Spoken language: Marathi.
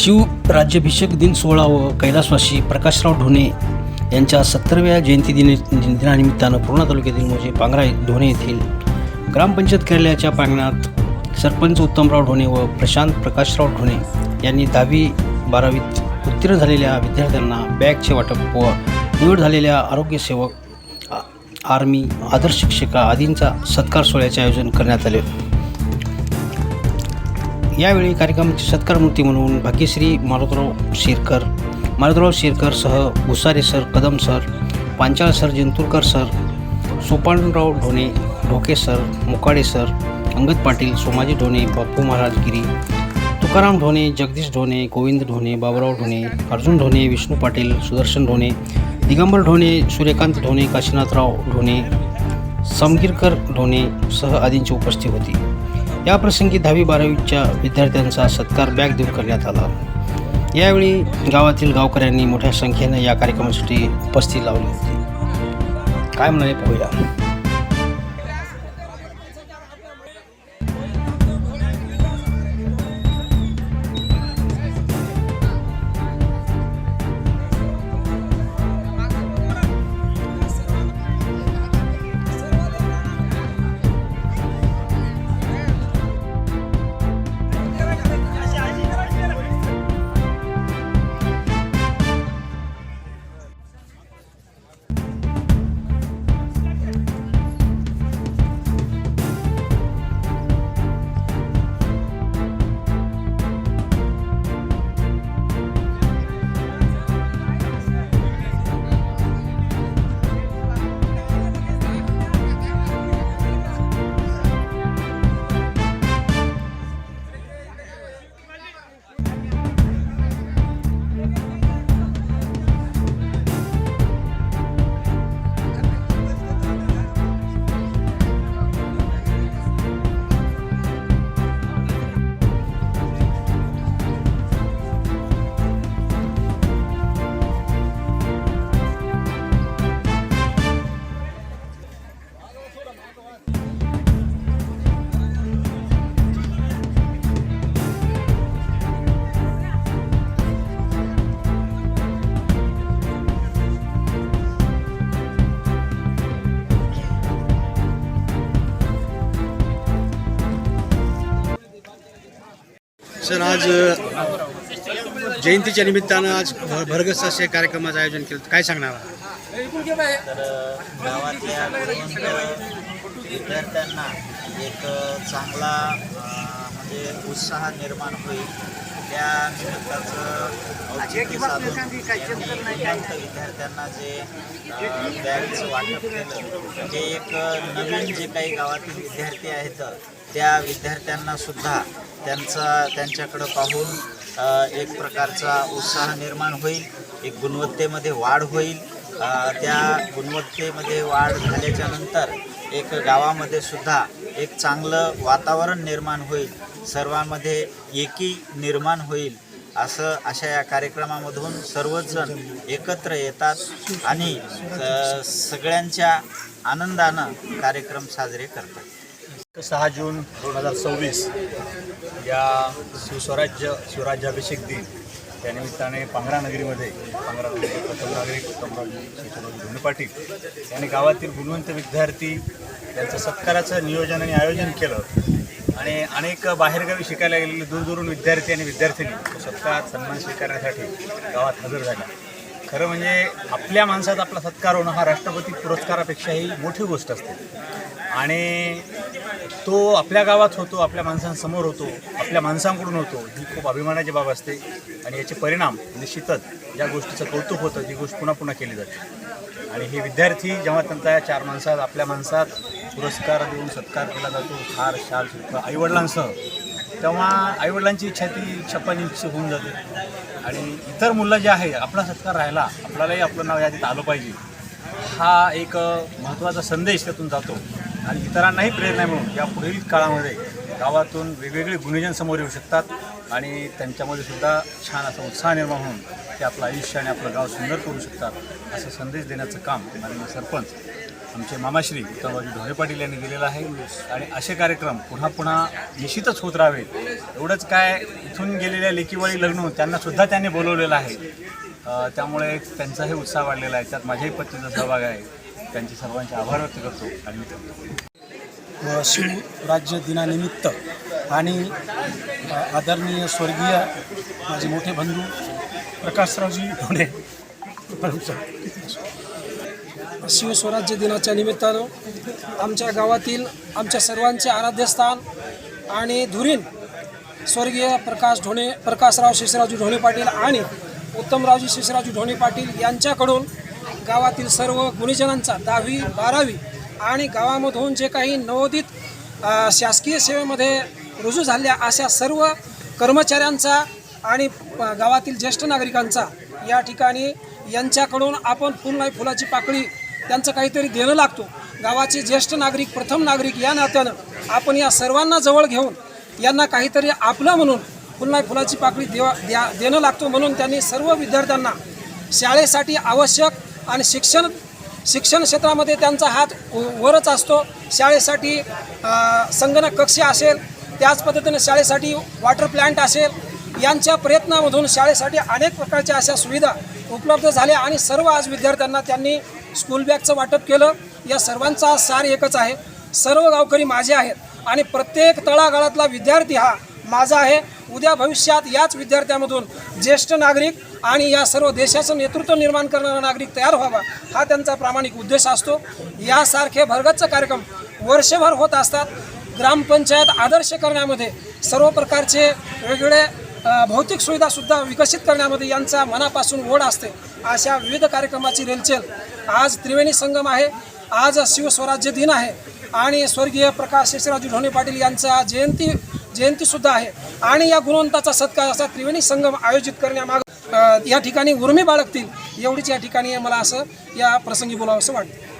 शिवराज्याभिषेक दिन सोहळा व कैलासवासी प्रकाशराव ढोणे यांच्या 70व्या दिनानिमित्तानं पूर्णा तालुक्यातील म्हणजे पांगरा ढोणे येथील ग्रामपंचायत कार्यालयाच्या प्रांगणात सरपंच उत्तमराव ढोणे व प्रशांत प्रकाशराव ढोणे यांनी 10वी-12वीत उत्तीर्ण झालेल्या विद्यार्थ्यांना बॅगचे वाटप व निवड झालेल्या आरोग्यसेवक, आर्मी, आदर्श शिक्षिका आदींचा सत्कार सोहळ्याचे आयोजन करण्यात आले. यावेळी कार्यक्रमाची सत्कारमूर्ती म्हणून भाग्यश्री मारुतराव शेरकर सह Bhusare sir, Kadam sir, Panchal sir, Janturkar sir, Sopanrao Dhone, Dhoke sir, Mukade sir, Angad Patil, Somaji Dhone, Bapu Maharaj Giri, Tukaram Dhone, Jagdish Dhone, Govind Dhone, Baburao Dhone, Arjun Dhone, Vishnu Patil, Sudarshan Dhone, Digambar Dhone, Suryakant Dhone, Kashinathrao Dhone, Samgirkar Dhone सह आदींची उपस्थिती होती. या प्रसंगी 10वी-12वीच्या विद्यार्थ्यांचा सत्कार बॅग देऊन करण्यात आला. यावेळी गावातील गावकऱ्यांनी मोठ्या संख्येने या कार्यक्रमासाठी उपस्थिती लावली होती. काय म्हणाले पाहूया. सर, आज जयंतीच्या निमित्तानं आज भरगच्च असे कार्यक्रमाचं आयोजन केलं, काय सांगणार? तर गावातल्या विद्यार्थ्यांना एक चांगला म्हणजे उत्साह निर्माण होईल त्या निमित्ताचं औचित्य साधून विद्यार्थ्यांना जे बॅगचं वाटप केलं ते एक नवीन जे काही गावातील विद्यार्थी आहेत त्या विद्यार्थ्यांना सुद्धा त्यांच्याकडं पाहून एक प्रकारचा उत्साह निर्माण होईल, एक गुणवत्तेमध्ये वाढ होईल. त्या गुणवत्तेमध्ये वाढ झाल्याच्या नंतर एक गावामध्ये सुद्धा एक चांगलं वातावरण निर्माण होईल, सर्वांमध्ये एकी निर्माण होईल. अशा या कार्यक्रमामधून सर्वच जण एकत्र येतात आणि सगळ्यांच्या आनंदानं कार्यक्रम साजरे करतात. 6 जून 2026 या शिवराज्याभिषेक दिन त्यानिमित्ताने पांगरा नगरीमध्ये प्रथम नागरिक उत्तमराव ढोणे पाटील यांनी गावातील गुणवंत विद्यार्थी यांचं सत्काराचं नियोजन आणि आयोजन केलं आणि अनेक बाहेरगावी शिकायला गेलेले दूरदूरून विद्यार्थी आणि विद्यार्थिनी सन्मान स्वीकारण्यासाठी गावात हजर झाल्या. खरं म्हणजे आपल्या माणसात आपला सत्कार होणं हा राष्ट्रपती पुरस्कारापेक्षाही मोठी गोष्ट असते आणि तो आपल्या गावात होतो, आपल्या माणसांसमोर होतो, आपल्या माणसांकडून होतो. ही खूप अभिमानाची बाब असते आणि याचे परिणाम निश्चितच ज्या गोष्टीचं कौतुक होतं ती गोष्ट पुन्हा पुन्हा केली जाते. आणि हे विद्यार्थी जेव्हा त्यांच्या 4 माणसात आपल्या माणसात पुरस्कार देऊन सत्कार केला जातो हार शाल आईवडिलांसह, तेव्हा आईवडिलांची इच्छा ती छप्पन होऊन जाते आणि इतर मुलं जे आहे आपला सत्कार राहिला, आपल्यालाही आपलं नाव यादीत आलं पाहिजे हा एक महत्त्वाचा संदेश त्यातून जातो आणि इतरांनाही प्रेरणा मिळून या पुढील काळामध्ये गावातून वेगवेगळे गुणीजन समोर येऊ शकतात आणि त्यांच्यामध्ये सुद्धा छान असा उत्साह निर्माण होऊन ते आपलं आयुष्य आणि आपलं गाव सुंदर करू शकतात असा संदेश देण्याचं काम आणि सरपंच आमचे मामाश्री उत्तमरावजी ढोणे पाटील यांनी दिलेला आहे आणि असे कार्यक्रम पुन्हा पुन्हा निश्चितच होत राहावेत. एवढंच काय, इथून गेलेल्या लेकीवाळी लग्न त्यांनासुद्धा त्यांनी बोलवलेलं आहे. त्यामुळे त्यांचाही उत्साह वाढलेला आहे. त्यात माझ्याही पत्नीचा सहभाग आहे. त्यांचे सर्वांचे आभार व्यक्त करतो आणि मी करतो. शिवराज्य दिनानिमित्त आणि आदरणीय स्वर्गीय माझे मोठे बंधू प्रकाशरावजी ढोणे शिवस्वराज्य दिनाच्या निमित्तानं आमच्या गावातील आमच्या सर्वांचे आराध्यस्थान आणि धुरीण स्वर्गीय प्रकाशराव शेषरावजी ढोणे पाटील आणि उत्तमरावजी शेषरावजी ढोणे पाटील यांच्याकडून गावातील सर्व गुणीजनांचा 10वी 12वी आणि गावामधून जे काही नवोदित शासकीय सेवेमध्ये रुजू झालेल्या अशा सर्व कर्मचाऱ्यांचा आणि गावातील ज्येष्ठ नागरिकांचा या ठिकाणी यांच्याकडून आपण फुल नाही फुलाची पाकळी त्यांचं काहीतरी देणं लागतो. गावाचे ज्येष्ठ नागरिक प्रथम नागरिक या नात्यानं आपण या सर्वांना जवळ घेऊन यांना काहीतरी आपलं म्हणून फुल नाही फुलाची पाकळी देणं लागतो. म्हणून त्यांनी सर्व विद्यार्थ्यांना शाळेसाठी आवश्यक आणि शिक्षण क्षेत्रामध्ये त्यांचा हात वरच असतो. शाळेसाठी संगणक कक्ष असेल, त्याच पद्धतीने शाळेसाठी वॉटर प्लॅन्ट असेल, यांच्या प्रयत्नामधून शाळेसाठी अनेक प्रकारच्या अशा सुविधा उपलब्ध झाल्या आणि सर्व आज विद्यार्थ्यांना त्यांनी स्कूल बॅगचं वाटप केलं. या सर्वांचा सार एकच आहे, सर्व गावकरी माझे आहेत आणि प्रत्येक तळागाळातला विद्यार्थी हा माझा आहे. उद्या भविष्यात याच विद्यार्थ्यामधून ज्येष्ठ नागरिक आणि या सर्व देशाचं नेतृत्व निर्माण करणारा नागरिक तयार व्हावा हा त्यांचा प्रामाणिक उद्देश असतो. यासारखे भरगच्च कार्यक्रम वर्षभर होत असतात. ग्रामपंचायत आदर्श करण्यामध्ये सर्व प्रकारचे वेगवेगळे भौतिक सुविधासुद्धा विकसित करण्यामध्ये यांचा मनापासून ओढ असते. अशा विविध कार्यक्रमाची रेलचेल आज त्रिवेणी संगम आहे. आज शिवस्वराज्य दिन आहे आणि स्वर्गीय प्रकाश शेषरावजी ढोणे पाटील यांचा जयंतीसुद्धा आहे आणि या गुणवंताचा सत्कार असा त्रिवेणी संगम आयोजित करण्यामागं या ठिकाणी उर्मी बाळगतील एवढीच या ठिकाणी मला असं या प्रसंगी बोलावंसं वाटतं.